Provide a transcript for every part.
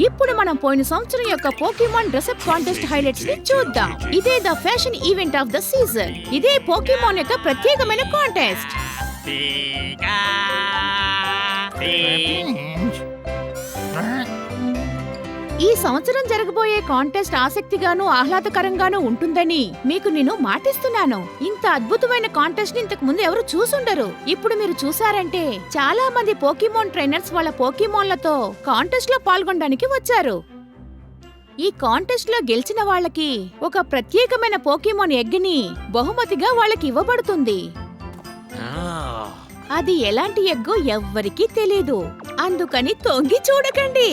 ఇప్పుడు మనం పోయిన సంవత్సరం యొక్క పోకీమాన్ డ్రెస్అప్ కాంటెస్ట్ హైలైట్స్ ని చూద్దాం. ఇదే the fashion event of the season. ఇదే పోకీమాన్ యొక్క ప్రత్యేకమైన కాంటెస్ట్. ఈ సంవత్సరం జరగబోయే కాంటెస్ట్ ఆసక్తిగాను ఆహ్లాదకరంగాను ఉంటుందని మీకు నేను మాటిస్తున్నాను. ఇంత అద్భుతమైన కాంటెస్ట్ ని ఇంతకు ముందు ఎవరు చూసుండరు. ఇప్పుడు మీరు చూసారంటే చాలా మంది పోకీమాన్ ట్రైనర్స్ వాళ్ళ పోకీమాన్లతో కాంటెస్ట్ లో పాల్గొనడానికి వచ్చారు. ఈ కాంటెస్ట్ లో గెలిచిన వాళ్ళకి ఒక ప్రత్యేకమైన పోకీమాన్ ఎగ్ ని బహుమతిగా వాళ్ళకి ఇవ్వబడుతుంది. అది ఎలాంటి ఎగ్గో ఎవ్వరికీ తెలీదు. అందుకని తొంగి చూడకండి.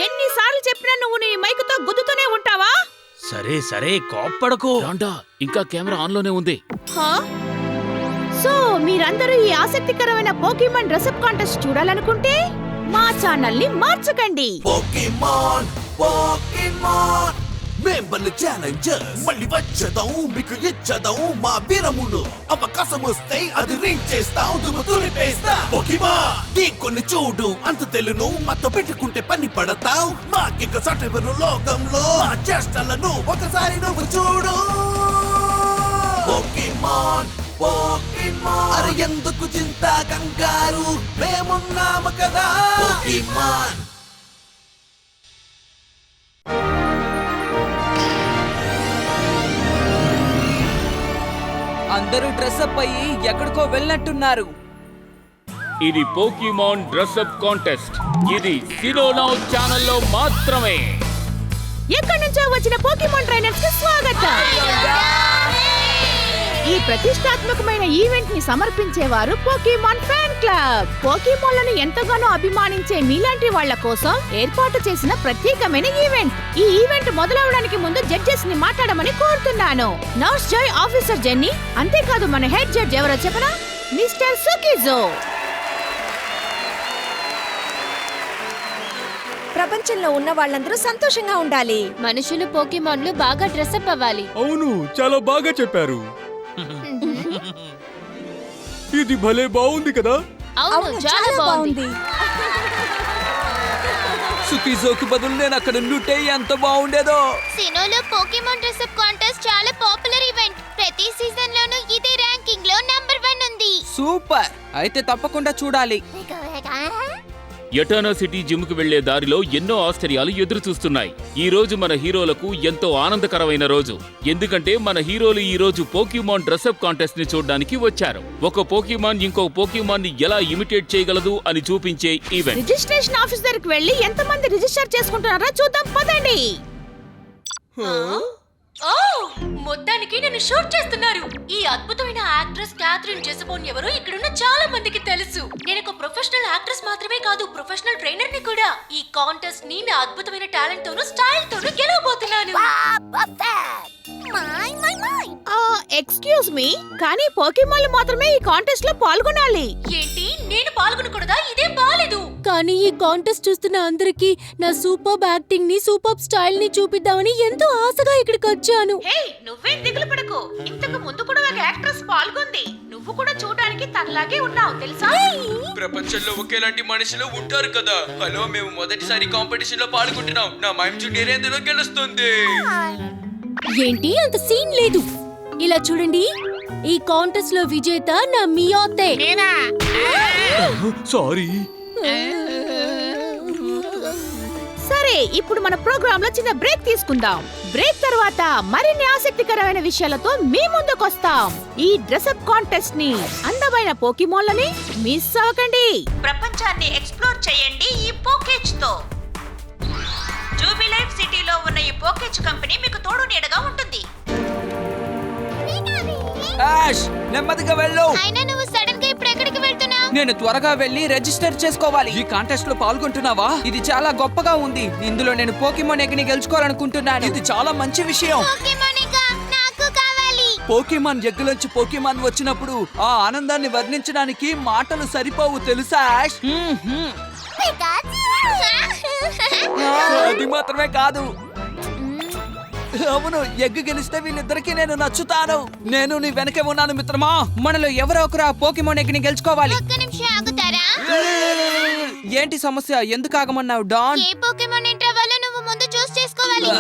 ఎన్నిసార్లు చెప్పినా నువ్వు నీ మైకుతో గుద్దుతూనే ఉంటావా? సరే సరే కోప్పడకు. ఇంకా కెమెరా ఆన్ లోనే ఉంది. సో మీరందరూ ఈ ఆసక్తికరమైన పోకీమాన్ డ్రెస్అప్ కాంటెస్ట్ చూడాలనుకుంటే మా ఛానల్ ని మార్చకండి. మెంబర్ల ఛాలెంజర్స్ మళ్ళీ వచ్చేదాం, మీకు ఇచ్చేదాం మా వీరములు. అవకాశం వస్తే అది రింగ్ చేస్తాం, దుమ్ముతులిపేస్తా. పోకీమాన్ నీకొన్ని చూడు, అంత తెలును మాతో పెట్టుకుంటే పని పడతావు. మాకిక సటెవరు లోకంలో మా చేష్టలను ఒకసారి నువ్వు చూడు. పోకీమాన్ పోకీమాన్ అరే ఎందుకు చింత కంగారు, మేమున్నాము కదా. పోకీమాన్ అందరూ డ్రెస్అప్ అయ్యి ఎక్కడికో వెళ్ళినట్టున్నారు. ఇది పోకీమాన్ డ్రెస్అప్ కాంటెస్ట్. ఇది సిలోనౌ ఛానల్లో మాత్రమే. ఎక్కడి నుంచో వచ్చిన పోకీమాన్ ట్రైనర్స్ కి స్వాగతం. ఈ ప్రతిష్టాత్మకమైన ఈవెంట్ ని సమర్పించేవారు పోకీమాన్ ఫ్యాన్ క్లబ్. పోకీమాన్లను ఎంతగానో అభిమానించే మీలాంటి వాళ్ల కోసం ఏర్పాటు చేసిన ప్రత్యేకమైన ఈవెంట్. ఈ ఈవెంట్ మొదలవడానికి ముందు జడ్జెస్ ని మాట్లాడమని కోరుతున్నాను. నర్స్ జాయ్, ఆఫీసర్ జెన్నీ, అంతేకాదు మన హెడ్ జడ్జ్ ఎవరో చెప్పనా, మిస్టర్ సుకిజో. ప్రపంచంలో ఉన్న వాళ్ళందరూ సంతోషంగా ఉండాలి. మనుషులు పోకీమాన్లు బాగా డ్రెస్అప్ అవ్వాలి. అవును, చాలా బాగా చెప్పారు. ఇది భలే బాగుంది కదా. అవును, చాలా బాగుంది. సుకిజోకి బదులు నేను అక్కడ ఉండుంటే ఎంత బాగుండేదో. సినోలో పోకీమాన్ డ్రెస్అప్ కాంటెస్ట్ చాలా పాపులర్ ఈవెంట్. ప్రతి సీజన్ లోనూ ఇదే ర్యాంకింగ్ లో నంబర్ 1 ఉంది. సూపర్, అయితే తప్పకుండా చూడాలి. ఎటర్నా సిటీ జిమ్ కు వెళ్లే దారిలో ఎన్నో ఆశ్చర్యాలు ఎదురు చూస్తున్నాయి. ఈ రోజు మన హీరోలకు ఎంతో ఆనందకరమైన రోజు. ఎందుకంటే మన హీరోలు ఈ రోజు పోకీమాన్ డ్రెస్అప్ కాంటెస్ట్ ని చూడడానికి వచ్చారు. ఒక పోకీమాన్ ఇంకో పోకీమాన్ ని ఎలా ఇమిటేట్ చేయగలదు అని చూపించే ఈవెంట్. రిజిస్ట్రేషన్ ఆఫీసర్ కి వెళ్లి ఎంతమంది రిజిస్టర్ చేసుకుంటున్నారో చూద్దాం పదండి. మొత్తానికి నన్ను షూట్ చేస్తున్నారు. ఈ అద్భుతమైన యాక్ట్రెస్ క్యాథరిన్ జెసబోన్ ఎవరో ఇక్కడున్న చాలా మందికి తెలుసు. నేను ఒక ప్రొఫెషనల్ యాక్ట్రెస్ మాత్రమే కాదు, ప్రొఫెషనల్ ట్రైనర్ ని కూడా. ఈ కాంటెస్ట్ ని నా అద్భుతమైన టాలెంట్ తోను స్టైల్ తోను గెలవబోతున్నాను. ఎక్స్క్యూజ్ మీ, కానీ పోకీమాన్లు మాత్రమే ఈ కాంటెస్ట్ లో పాల్గొనాలి. ఏంటి, నేను పాల్గొనకూడదా? ఇదేం బాలేదు. కానీ ఈ కాంటెస్ట్ చూస్తున్న అందరికి నా సూపర్ యాక్టింగ్ ని, సూపర్ స్టైల్ ని చూపిద్దామని ఎంతో ఆశగా ఇక్కడికి వచ్చాను. హే, నువ్వేం దిగులు పడకు. ఇంతకు ముందు కూడా ఒక యాక్ట్రెస్ పాల్గొంది. నువ్వు కూడా చూడడానికి తనలాగే ఉన్నావు తెలుసా. ప్రపంచంలో ఒకేలాంటి మనుషులు ఉంటారు కదా. హలో, మేము మొదటిసారి కాంపిటీషన్ లో పాల్గొంటున్నాం. నా మైమ్ చుట్టేరేందులో గెలుస్తుంది. ఏంటి, అంత సీన్ లేదు. ఇలా చూడండి, ఈ కాంటెస్ట్ లో విజేత నా మియాతే. సారీ. సరే, ఇప్పుడు మన ప్రోగ్రామ్ లో చిన్న బ్రేక్ తీసుకుందాం. బ్రేక్ తర్వాత మరిన్ని ఆసక్తికరమైన విషయాలతో మీ ముందుకొస్తాం. ఈ డ్రెస్అప్ కాంటెస్ట్ ని, అందమైన పోకీమాన్లని మిస్ అవ్వకండి. ప్రపంచాన్ని ఎక్స్ప్లోర్ చేయండి ఈ పోకేజ్ తో. జూబిలైఫ్ సిటీలో ఉన్న ఈ పోకేజ్ కంపెనీ మీకు తోడు నీడగా ఉంటుంది. యాష్, నెమ్మదిగా వెళ్ళు. అయినా నువ్వు సడన్ గా ఇప్పుడు ఎక్కడికి వెళ్తున్నావు? నేను త్వరగా వెళ్ళి రిజిస్టర్ చేసుకోవాలి. ఈ కాంటెస్ట్ లో పాల్గొంటున్నావా? ఇది చాలా గొప్పగా ఉంది. ఇందులో నేను పోకీమాన్ ఎగ్ ని గెలుచుకోవాలనుకుంటున్నాను. ఇది చాలా మంచి విషయం. పోకీమాన్ ఎగ్ నాకు కావాలి. పోకీమాన్ ఎగ్గులోంచి పోకీమాన్ వచ్చినప్పుడు ఆ ఆనందాన్ని వర్ణించడానికి మాటలు సరిపోవు తెలుసా యాష్. అది మాత్రమే కాదు, అవును, ఎగ్గు గెలిస్తే వీళ్ళిద్దరికి నేను నచ్చుతాను. నేను నీ వెనకే ఉన్నాను మిత్రమా. మనలో ఎవరో ఒకరు ఆ పోకీమాన్ ఎగ్ ని గెలుచుకోవాలి. ఒక్క నిమిషం ఆగుతారా? ఏంటి సమస్య? ఎందుకు ఆగమన్నావు డాన్? ఏ పోకెమాన్ ఎంటర్ అవ్వాలో నువ్వు ముందు చూస్ చేసుకోవాలి.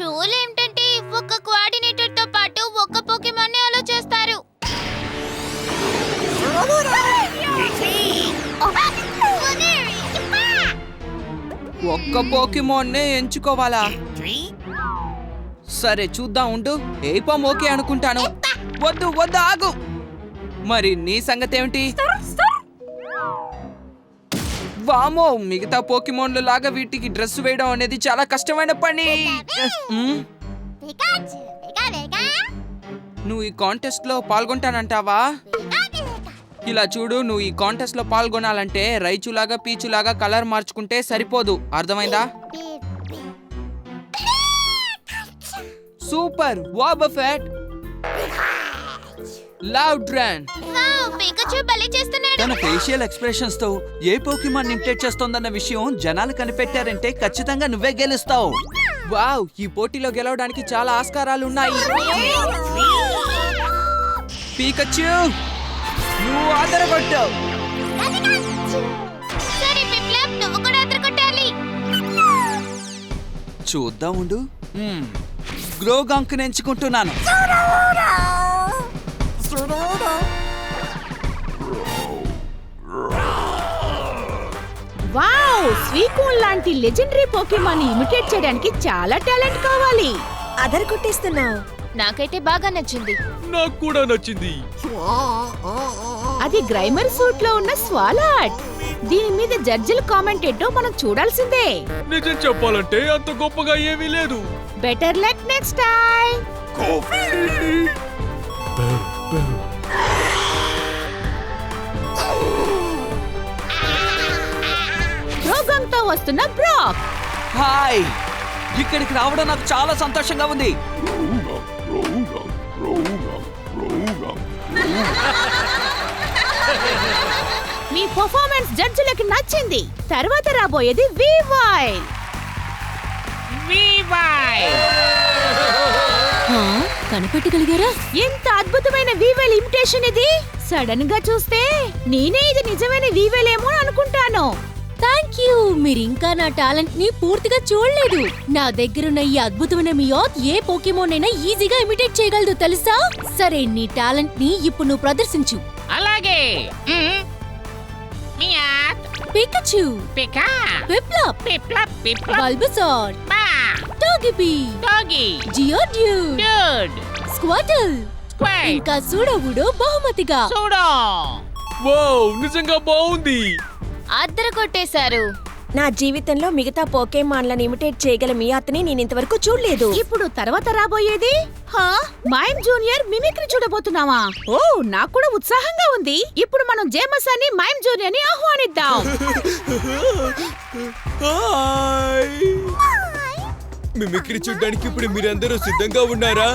రూల్ ఏంటంటే ఒక కోఆర్డినేటర్ తో పాటు ఒక పోకెమాన్ ని అలో చేస్తారు. ఒక్క పోకిమోన్ నే ఎంచుకోవాలా? సరే చూద్దాం ఉండు. ఏపం ఓకే అనుకుంటాను. వద్దు వద్దు ఆగు. మరి నీ సంగతి ఏమిటి? వామో, మిగతా పోకిమోన్ల లాగా వీటికి డ్రెస్ వేయడం అనేది చాలా కష్టమైన పని. నువ్వు ఈ కాంటెస్ట్ లో పాల్గొంటానంటావా? ఇలా చూడు, నువ్వు ఈ కాంటెస్ట్ లో పాల్గొనాలంటే రైచులాగా పీచులాగా కలర్ మార్చుకుంటే సరిపోదు, అర్థమైందా? సూపర్ వాబఫెట్ లౌడ్రన్. వావ్, పికాచు భలే చేస్తున్నాడు. తన ఫేషియల్ ఎక్స్ప్రెషన్స్ తో ఏ పోకిమాన్ ఇమిటేట్ చేస్తోందన్న విషయం జనాలు కనిపెట్టారంటే ఖచ్చితంగా నువ్వే గెలుస్తావు. వావ్, ఈ పోటీలో గెలవడానికి చాలా ఆస్కారాలు ఉన్నాయి. పికాచు, నువ్వు అదరగొట్టావు. సరే పిప్లాప్, నువ్వు కూడా అదరగొట్టాలి. చూద్దాం ఉండు. గ్రోగాంక్ ఎంచుకుంటున్నాను. వావ్, స్వీకూన్ లాంటి లెజెండరీ పోకెమాన్ ని ఇమిటేట్ చేయడానికి చాలా టాలెంట్ కావాలి. అదర్ కొట్టేస్తున్నావు. నాకైతే బాగా నచ్చింది. నాకు కూడా నచ్చింది. అది గ్రైమర్ సూట్ లో ఉన్న స్వాలాట్. దీని మీద జడ్జిల కామెంట్ ఏంటో మనం చూడాల్సిందే. నిజం చెప్పాలంటే అంత గొప్పగా ఏమీ లేదు. Better luck next time. రోగంతో వస్తున్న బ్రాక్. హాయ్, ఇక్కడికి రావడం నాకు చాలా సంతోషంగా ఉంది. మీ పర్ఫార్మెన్స్ జడ్జిలకి నచ్చింది. తర్వాత రాబోయేది వీవైల్. కనిపెట్టగలిగారా? ఎంత అద్భుతమైన వీవైల్ ఇమిటేషన్ ఇది. సడన్ గా చూస్తే నేనే ఇది నిజమైన వీవైల్ ఏమో అనుకుంటాను. Thank you. మీరు ఇంకా నా టాలెంట్ ని పూర్తిగా చూడలేదు. నా దగ్గరున్న ఈ అద్భుతమైన మియాత్ ఏ పోకెమోన్ అయినా ఈజీగా ఇమిటేట్ చేయగలదు తెలుసా? సరే, నీ టాలెంట్ ని ఇప్పుడు నువ్వు ప్రదర్శించు. అలాగే. పికాచు, పికా, పిప్లాప్, పిప్లాప్, పిప్లాప్, బల్బసార్, బా, టాగిబీ, డాగి, జియోడ్యూడ్, డూడ్, స్క్వాటల్, స్క్వైట్, ఇంకా సూడవుడు బహుమతిగా. చూడు. వావ్, నిజంగా బాగుంది. అద్దరు కొట్టేశారు. నా జీవితంలో మిగతా పోకేమాన్లను ఇమిటేట్ చేయగల మియాత్ని నేను ఇంతవరకు చూడలేదు. ఇప్పుడు తర్వాత రాబోయేది మైమ్ జూనియర్ మిమిక్రీ చూడబోతున్నావా? ఓ, నాకు కూడా ఉత్సాహంగా ఉంది. ఇప్పుడు మనం జేమస్ అని మైమ్ జూనియర్ ని ఆహ్వానిద్దాం. మిమిక్రీ చూడడానికి ఇప్పుడు మీరందరూ సిద్ధంగా ఉన్నారా?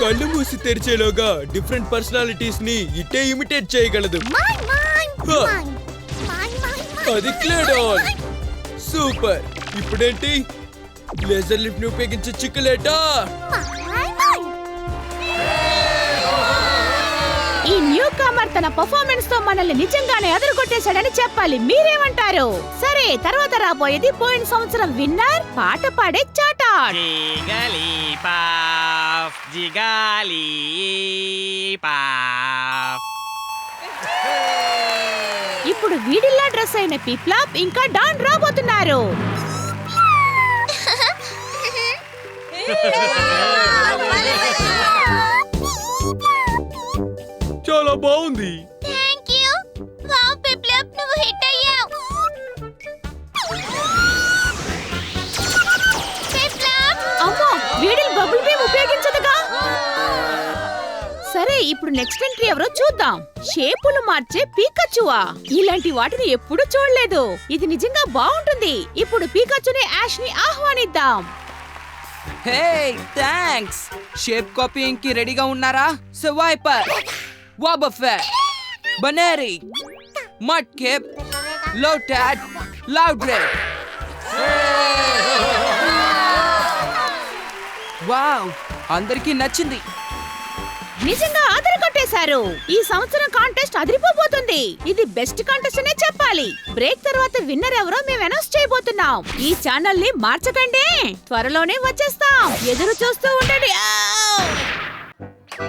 కళ్ళు మూసి తెరిచేలోగా డిఫరెంట్ పర్సనాలిటీస్ ని ఇట్టే ఇమిటేట్ చేయగలదు. అది క్లేడాల్. సూపర్. ఇప్పుడేంటి? లేజర్ లిఫ్ట్ ని ఉపయోగించి చిక్కులేటా? ఈ న్యూ కమర్ తన పర్ఫార్మెన్స్ తో మనల్ని నిజంగానే అదరగొట్టేశాడని చెప్పాలి. మీరేమంటారు? సరే, తర్వాత రాబోయేది పోయిన సంవత్సరం విన్నర్ పాట పాడే చాటాట్. ఇప్పుడు వీడిల్లా డ్రెస్ అయిన పిప్లాప్ ఇంకా డాన్ రాబోతున్నారు. చాలా బాగుంది. Thank you. వావ్ పిప్లాప్, నువ్వు హిట్ అయ్యావు. పిప్లాప్, అమ్మో, వీడిల్ బబుల్ బీమ్ ఉపయోగించదుగా. సరే, ఇప్పుడు నెక్స్ట్ ఎంట్రీ ఎవరో చూద్దాం. షేపులు మార్చే పీకచువా. ఇలాంటి వాటిని ఎప్పుడూ చూడలేదు. ఇది నిజంగా బాగుంటుంది. ఇప్పుడు పీకచుని యాష్ ని ఆహ్వానిద్దాం. హే, థ్యాంక్స్. షేప్ కాపీయింగ్ కి రెడీగా ఉన్నారా? స్వైపర్, వాబఫెట్, బనేరీ, మడ్కేప్, లోటాడ్, లౌడ్రెడ్. వావ్, అందరికీ నచ్చింది. నిజంగా అదరగొట్టేశారు. ఈ సంవత్సరం కాంటెస్ట్ అదిరిపోబోతుంది. ఇది బెస్ట్ కాంటెస్ట్ అనే చెప్పాలి. బ్రేక్ తర్వాత విన్నర్ ఎవరో మేము అనౌన్స్ చేయబోతున్నాం. ఈ ఛానల్ ని మార్చకండి, త్వరలోనే వచ్చేస్తాం. ఎదురు చూస్తూ ఉండండి.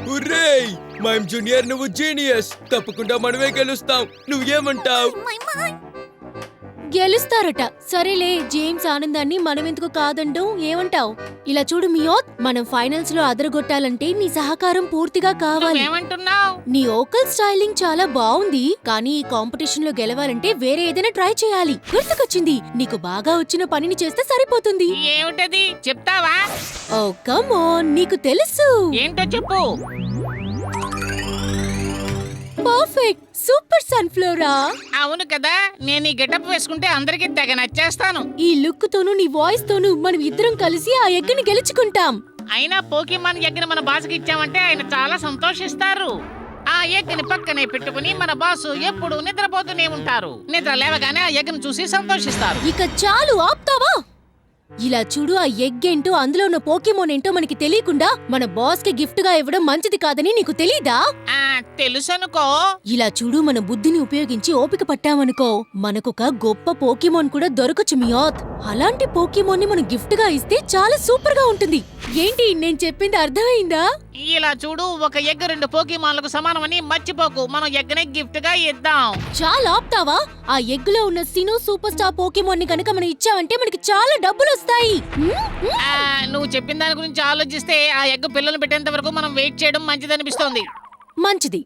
హుర్రేయ్! మైమ్ జూనియర్ నువ్వు జీనియస్. తప్పకుండా మనమే గెలుస్తాం. నువ్వేమంటావ్? గెలుస్తారట. సరేలే, జేమ్స్ ఆనందాన్ని మనమెందుకు కాదండం, ఏమంటావ్? ఇలా చూడు మియోత్, మనం ఫైనల్స్ లో అదరగొట్టాలంటే నీ సహకారం పూర్తిగా కావాలి. ఏమంటున్నావు? నీ ఓకల్ స్టైలింగ్ చాలా బాగుంది, కానీ ఈ కాంపిటీషన్ లో గెలవాలంటే వేరే ఏదైనా ట్రై చేయాలి. గుర్తుకొచ్చింది, నీకు బాగా వచ్చిన పనిని చేస్తే సరిపోతుంది. ఏమిటది చెప్తావా? ఓ కమ్ ఆన్, నీకు తెలుసు. ఏంటో చెప్పు. పర్ఫెక్ట్, సూపర్ సన్ఫ్లవరా. అవును కదా, నేను ఈ గెటప్ వేసుకుంటే అందరికీ తెగ నచ్చేస్తాను. ఈ లుక్ తోను నీ వాయిస్ తోను మనం ఇద్దరం కలిసి ఆ ఎగ్గుని గెలుచుకుంటాం. అయినా పోకీమాన్ ఎగ్ని మన బాస్కి ఇచ్చామంటే ఆయన చాలా సంతోషిస్తారు. ఆ ఎగ్ని పక్కనే పెట్టుకుని మన బాసు ఎప్పుడు నిద్రపోతూనే ఉంటారు. నిద్ర లేవగానే ఆ ఎగ్ని చూసి సంతోషిస్తారు. ఇక చాలు, ఆపుతావా? ఇలా చూడు, ఆ ఎగ్ ఏంటో అందులో ఉన్న పోకీమోన్ ఏంటో మనకి తెలియకుండా మన బాస్ కి గిఫ్ట్ గా ఇవ్వడం మంచిది కాదని నీకు తెలీదా? తెలుసనుకో. ఇలా చూడు, మన బుద్ధిని ఉపయోగించి ఓపిక పట్టామనుకో మనకొక గొప్ప పోకీమోన్ కూడా దొరకచ్చు మియాత్. అలాంటి పోకీమోన్ ని మనం గిఫ్ట్ గా ఇస్తే చాలా సూపర్ గా ఉంటుంది. ఏంటి నేను చెప్పింది అర్థమైందా? ఇలా చూడు, ఒక ఎగ్ 2 పోకీమాన్లకు సమానమని మర్చిపోకు. మనం ఎగ్నే గిఫ్ట్ గా ఇద్దాం. చాలా ఆపుతావా? ఆ ఎగ్ లో ఉన్న సినో సూపర్ స్టార్ పోకీమోన్ ని కనుక మనం ఇచ్చామంటే మనకి చాలా డబ్బులు వస్తాయి. నువ్వు చెప్పిన దాని గురించి ఆలోచిస్తే ఆ ఎగ్ పిల్లలు పెట్టేంత వరకు మనం వెయిట్ చేయడం మంచిదనిపిస్తోంది. మంచిది.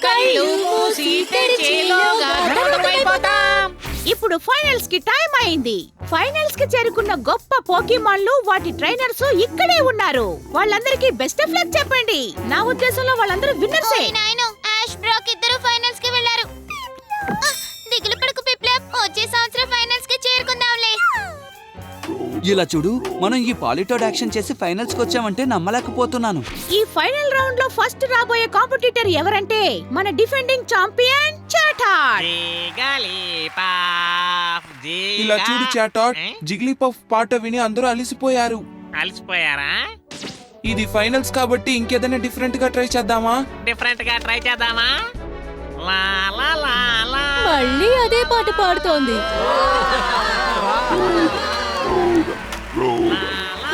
కళ్ళు మూసి తెరిచేలోగా ధృతమైపోతాం. ఇప్పుడు ఫైనల్స్ కి టైం అయింది. ఫైనల్స్ కి చేరుకున్న గొప్ప పోకీమాన్లు, వాటి ట్రైనర్స్ ఇక్కడే ఉన్నారు. వాళ్ళందరికీ బెస్ట్ ఆఫ్ లక్ చెప్పండి. నా ఉద్దేశంలో వాళ్ళందరూ విన్నర్సే. యాష్, బ్రాక్ ఇద్దరు ఫైనల్స్ కి వెళ్ళారు. దిగులు పడకు పిప్లప్, వచ్చే సంవత్సరం ఫైనల్స్ కి చేరుకుందాంలే. ఇలా చూడు, మనం ఈ పాలిటోడ్ యాక్షన్ చేసి ఫైనల్స్ కి వచ్చామంటే నమ్మలేకపోతున్నాను. ఈ ఫైనల్ రౌండ్ లో ఫస్ట్ రాబోయే కాంపిటీటర్ ఎవరంటే మన డిఫెండింగ్ ఛాంపియన్ చాటార్. ఇలా చూడు చాటాట్, జిగ్లీపఫ్ పాట విని అందరూ అలిసిపోయారు. అలసిపోయారా? ఇది ఫైనల్స్ కాబట్టి ఇంకేదైనా డిఫరెంట్ గా ట్రై చేద్దామా? డిఫరెంట్ గా ట్రై చేద్దామా? లా లా లా లా. మళ్ళీ అదే పాట పాడుతోంది.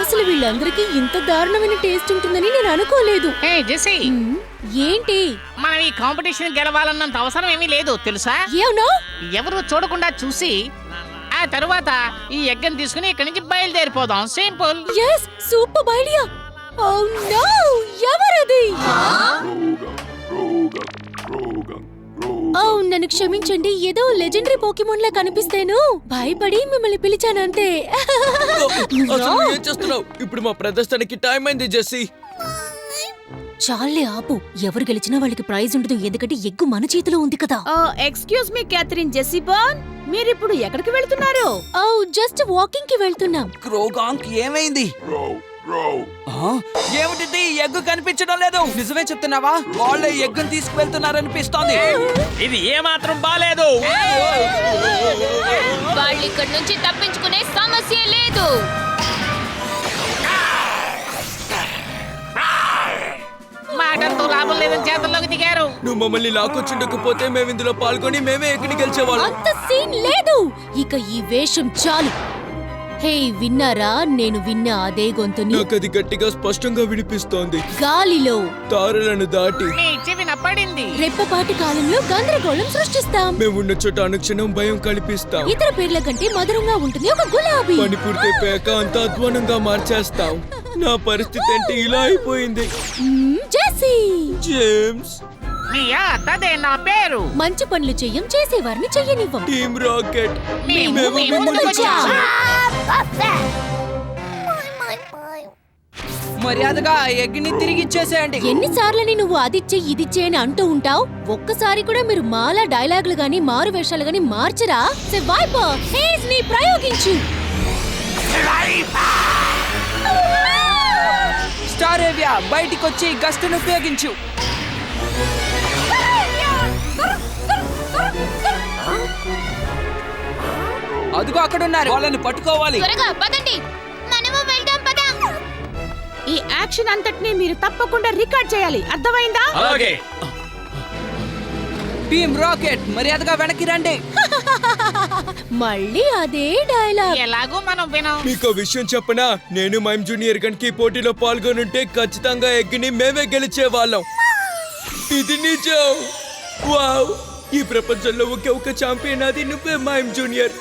అసలు వీళ్ళందరికీ ఇంత దారుణమైన టేస్ట్ ఉంటుందని నేను అనుకోలేదు. జెస్సీ, ఏంటి? మనం ఈ కాంపిటీషన్ గెలవాలన్నంత అవసరం ఏమీ లేదు తెలుసా? ఏమన్నా? ఎవరు చూడకుండా చూసి ఆ తరువాత ఈ ఎగ్గని తీసుకుని ఇక్కడి నుంచి బయలుదేరిపోదాం. Simple. yes, super idea. oh no, ఎవరది? నన్ను క్షమించండి, ఏదో లెజెండరీ పోకీమోన్ లా కనిపిస్తేను భయపడి మిమ్మల్ని పిలిచానంతే. అసలు ఏం చేస్తున్నావు? ఇప్పుడు మా ప్రదర్శనకి టైం అయింది జెస్సీ. చాలే ఆపు, ఎవరు గెలిచినా వాళ్ళకి ప్రైజ్ ఉండదు, ఎందుకంటే ఎగ్గు మన చేతిలో ఉంది కదా. ఎక్స్క్యూజ్ మీ క్యాథరిన్ జెస్సీబోన్, మీరిప్పుడు ఎక్కడికి వెళ్తున్నారు? జస్ట్ వాకింగ్ కి వెళ్తున్నాం. క్రోగాంక్ ఏమైంది? ఏమిటి ఎగ్గు కనిపించడం లేదు? నిజమే చెప్తున్నావా? వాళ్ళే ఎగ్గును తీసుకువెళ్తున్నారనిపిస్తోంది. ఇది ఏమాత్రం బాలేదు. వాళ్ళు ఇక్కడి నుంచి తప్పించుకునే సమస్య లేదు. మాటలతో లాభం లేదని చేతుల్లోకి దిగారు. నువ్వు మమ్మల్ని లాక్కొచ్చుండకపోతే మేము ఇందులో పాల్గొని మేమే ఎక్కడికి గెలిచేవాళ్ళం. అంత సీన్ లేదు, ఇక ఈ వేషం చాలు. హే, విన్నారా? నేను విన్న అదే గొంతుని నాకు అది గట్టిగా స్పష్టంగా వినిపిస్తోంది. గాలిలో తారలను దాటి మీ చెవిన పడింది. రెప్పపాటి కాలంలో గందరగోళం సృష్టిస్తాం. మేమున్న చోట అనుక్షణం భయం కల్పిస్తాం. ఇతర పేర్ల కంటే మధురంగా ఉంటుంది ఒక గులాబీ. పని పూర్తయిపోయాక అంత అధ్వానంగా మార్చేస్తాం. నా పరిస్థితి అంటే ఇలా అయిపోయింది. జెస్సీ, జేమ్స్, అదే నా పేరు. మంచి పనులు చెయ్యం, చేసేవారిని చెయ్యనివ్వం. Team rocket. మేము ముందుకొచ్చాం. మర్యాదగా ఆ ఎగ్ని తిరిగి ఇచ్చేసేయండి. ఎన్నిసార్లని నువ్వు అదిచ్చే ఇదిచ్చే అని అంటూ ఉంటావు? ఒక్కసారి కూడా మీరు మాలా డైలాగులు గాని మారు వేషాలు గాని మార్చరా? వైపర్, హేజ్ ని ప్రయోగించు. స్టార్ ఏవియా, బయటికి వచ్చి గస్టును ఉపయోగించు. అదిగో అక్కడ ఉన్నారు, వాళ్ళని పట్టుకోవాలి. త్వరగా పదండి, మనము వెళ్దాం పద. ఈ యాక్షన్ అంతటిని మీరు తప్పకుండా రికార్డ్ చేయాలి, అర్థమైందా? అలాగే. టీమ్ రాకెట్ మర్యాదగా వెనక్కి రండి. మళ్ళీ అదే డైలాగ్. ఎలాగో మనం వినం. మీకు విషయం చెప్పనా, నేను మైమ్ జూనియర్ గన్కి పోటీలో పాల్గొనుంటే ఖచ్చితంగా ఎగ్గిని మేమే గెలిచే వాళ్ళం. ఇది నిజం. వావ్, ఈ ప్రపంచంలో ఒకే ఒక ఛాంపియన్, అది నువ్వే మైమ్ జూనియర్.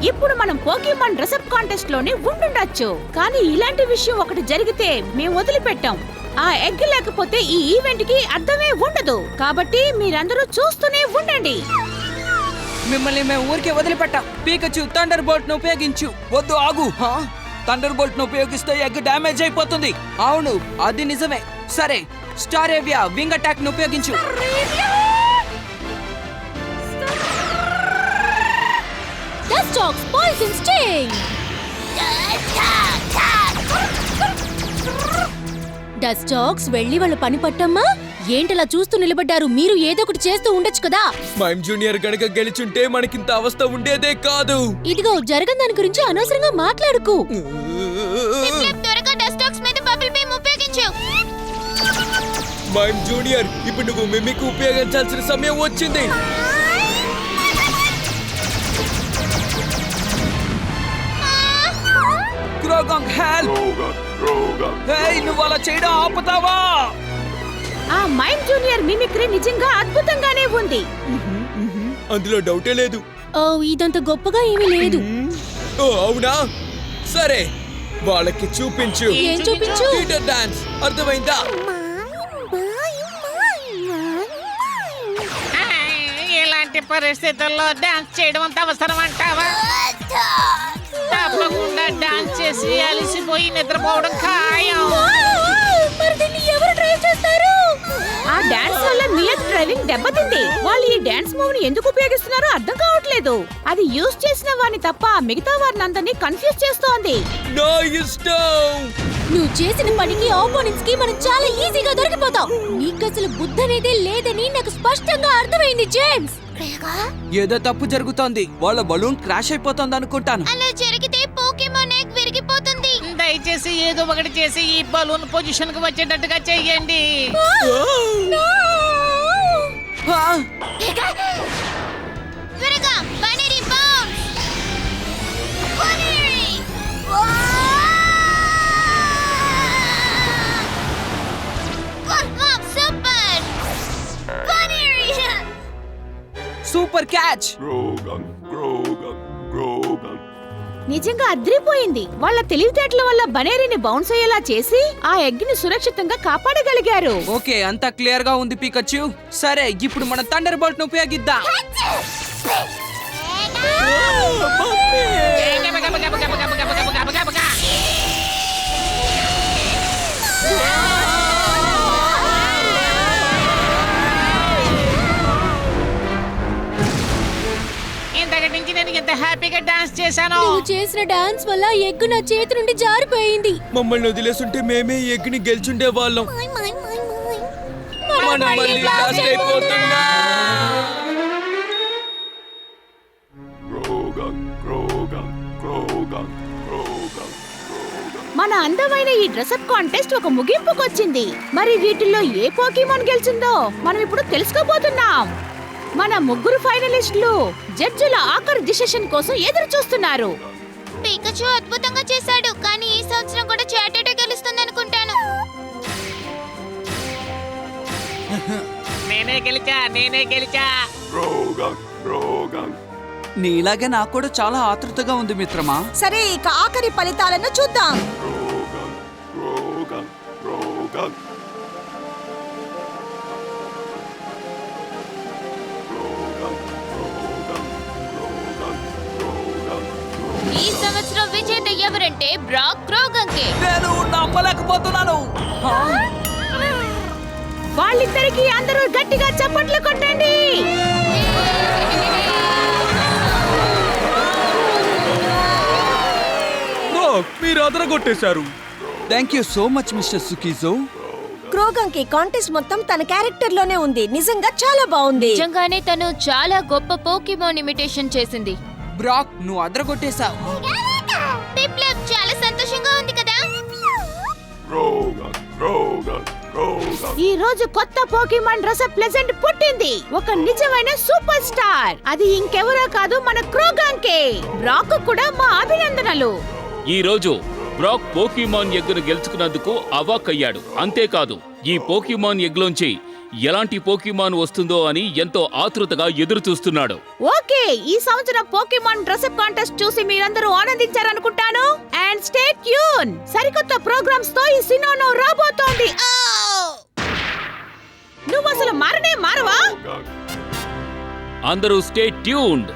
ఇప్పుడు మనం పోకీమాన్ డ్రెస్అప్ కాంటెస్ట్ లోనే ఉండుండొచ్చు, కానీ ఇలాంటి విషయం ఒకటి జరిగితే మేము వదిలిపెట్టాం. ఆ ఎగ్ లేకపోతే ఈ ఈవెంట్ కి అర్థమే ఉండదు. కాబట్టి మీరందరూ చూస్తూనే ఉండండి. మిమ్మల్ని మేము ఊరికే వదిలిపెట్టాం. పీకచ్చు థండర్ బోల్ట్ ను ఉపయోగించు. వద్దు, ఆగు. థండర్ బోల్ట్ ను ఉపయోగిస్తే ఎగ్ డ్యామేజ్ అయిపోతుంది. అవును, అది నిజమే. సరే, స్టార్ ఏవియా వింగ్ అటాక్ ను ఉపయోగించు. డస్టాక్స్ పాయిజన్ స్టింగ్. డస్టాక్స్ వెళ్ళి వాళ్ళ పని పట్టమ్మా. ఏంటలా చూస్తూ నిలబడ్డారు? మీరు ఏదో ఒకటి చేస్తూ ఉండొచ్చు కదా. మైమ్ జూనియర్ గనక గెలిచుంటే మనకింత అవస్థ ఉండేదే కాదు. ఇదిగో జరగని దాని గురించి అనవసరంగా మాట్లాడుకు. పిప్లప్, త్వరగా డస్టాక్స్ మీద బబుల్ బీమ్ ఉపయోగించు. మైమ్ జూనియర్, ఇప్పుడు నువ్వు మిమిక్ ఉపయోగించాల్సిన సమయం వచ్చింది. క్రోగాంగ్ హెల్ప్. హేయ్, నువ్వు అలా చేయడం ఆపుతావా? ఆ మైమ్ జూనియర్ మిమిక్రీ నిజంగా అద్భుతంగానే ఉంది. అందులో డౌటే లేదు. ఓ, ఇదంత గొప్పగా ఏమీ లేదు. ఓ అవునా, సరే వాళ్ళకి చూపించు. ఏం చూపించు? పీటర్ డాన్స్, అర్థమైందా? ఇలాంటి పరిస్థితుల్లో డాన్స్ చేయడం అంత అవసరం అంటావా? తప్పకుండా డాన్స్ చేసి అలిసిపోయి నిద్రపోవడం ఖాయం. మరి దీన్ని ఎవరు డ్రైవ్ చేస్తారు? ఆ డాన్స్ వల్ల మియత్ డ్రైవింగ్ దెబ్బతింది. వాళ్ళు ఈ డాన్స్ మూవ్ ని ఎందుకు ఉపయోగిస్తున్నారో అర్థం కావట్లేదు. అది యూజ్ చేసిన వారిని తప్ప మిగతా వారిని అందరినీ కన్ఫ్యూజ్ చేస్తోంది. నా ఇష్టం. నువ్వు చేసిన పనికి ఆపోనెంట్స్ కి మనం చాలా ఈజీగా దొరికిపోతాం. నీకు అసలు బుద్ధి అనేది లేదని నాకు స్పష్టంగా అర్థమైంది జేమ్స్. ఏదో తప్పు జరుగుతోంది. వాళ్ళ బలూన్ క్రాష్ అయిపోతుంది అనుకుంటాను. అలా జరిగితే పోకీమాన్ ఎగ్ విరిగిపోతుంది. దయచేసి ఏదో ఒకటి చేసి ఈ బలూన్ పొజిషన్ కు వచ్చేటట్టుగా చెయ్యండి. త్వరగా బనేరీ బౌన్స్. బనేరీ సూపర్ బనేరీ. Super catch. నిజంగా అద్రిపోయింది. వాళ్ళ తెలివితేటల వల్ల బనేరీని బౌన్స్ అయ్యేలా చేసి ఆ ఎగ్ ని సురక్షితంగా కాపాడగలిగారు. ఓకే, అంతా క్లియర్ గా ఉంది పీకచ్చు. సరే, ఇప్పుడు మన థండర్ బోల్ట్ ను ఉపయోగిద్దాం. ఇంతకటి నుంచి నేను ఎంత హ్యాపీగా డాన్స్ చేశాను. నువ్వు చేసిన డాన్స్ వల్ల ఎగ్ నా చేతి నుండి జారిపోయింది. మమ్మల్ని వదిలేసుంటే మేమే ఈ ఎగ్ని గెలిచుండే వాళ్ళం. మనం మళ్ళీ లాస్ట్ అయిపోతున్నా. మన అందమైన ఈ డ్రెస్అప్ కాంటెస్ట్ ఒక ముగింపుకొచ్చింది. మరి వీటిల్లో ఏ పోకీమాన్ గెలిచిందో మనం ఇప్పుడు తెలుసుకోబోతున్నాం. మన ముగ్గురు ఫైనలిస్టులు జడ్జిల ఆఖరి డిసిషన్ కోసం ఎదురు చూస్తున్నారు. పికచు అద్భుతంగా చేశాడు, కానీ ఈ సంవత్సరం కూడా చాటేటే గెలుస్తుంది అనుకుంటాను. నేనే గెలిచా. నీలాగే నాకు కూడా చాలా ఆతృతగా ఉంది మిత్రమా. సరే, ఇక ఆఖరి ఫలితాలను చూద్దాం. ఈ సంవత్సరం విజేత ఎవరంటే బ్రాక్ క్రోగంకే. నేను నమ్మలేకపోతున్నాను. వాళ్ళిద్దరికి అందరూ గట్టిగా చప్పట్లు కొట్టండి. మీరు అదరగొట్టేశారు. Thank you so much mister సుకీజో. క్రోగంకి కాంటెస్ట్ మొత్తం తన క్యారెక్టర్ లోనే ఉంది. నిజంగా చాలా బాగుంది. నిజంగానే తను చాలా గొప్ప పోకీమాన్ ఇమిటేషన్ చేసింది. బ్రాక్, నువ్వు అదరగొట్టేశావు. పిప్లప్ చాలా సంతోషం. ఈ రోజు కొత్త పోకీమాన్ డ్రెస్అప్ ప్లెజెంట్ పుట్టింది, ఒక నిజమైన సూపర్ స్టార్. అది ఇంకెవరో కాదు, మన క్రోగాంకే. బ్రాక్ కూడా మా అభినందనలు. ఈ రోజు బ్రాక్ పోకీమాన్ ఎగ్గును గెలుచుకున్నందుకు అవాక్కయ్యాడు. అంతేకాదు ఈ పోకీమాన్ ఎగ్లోంచి ఎలాంటి పోకీమాన్ వస్తుందో అని ఎంతో ఆతృతగా ఎదురు చూస్తున్నాడు. ఓకే, ఈ సంవత్సరం పోకీమాన్ డ్రెస్అప్ కాంటెస్ట్ చూసి మీరందరూ ఆనందించారనుకుంటాను. అండ్ స్టే ట్యూన్, సరికొత్త ప్రోగ్రామ్స్ తో ఈ సినోనో రాబోతోంది. నువ్వు అసలు మారవా? అందరూ స్టే ట్యూన్డ్.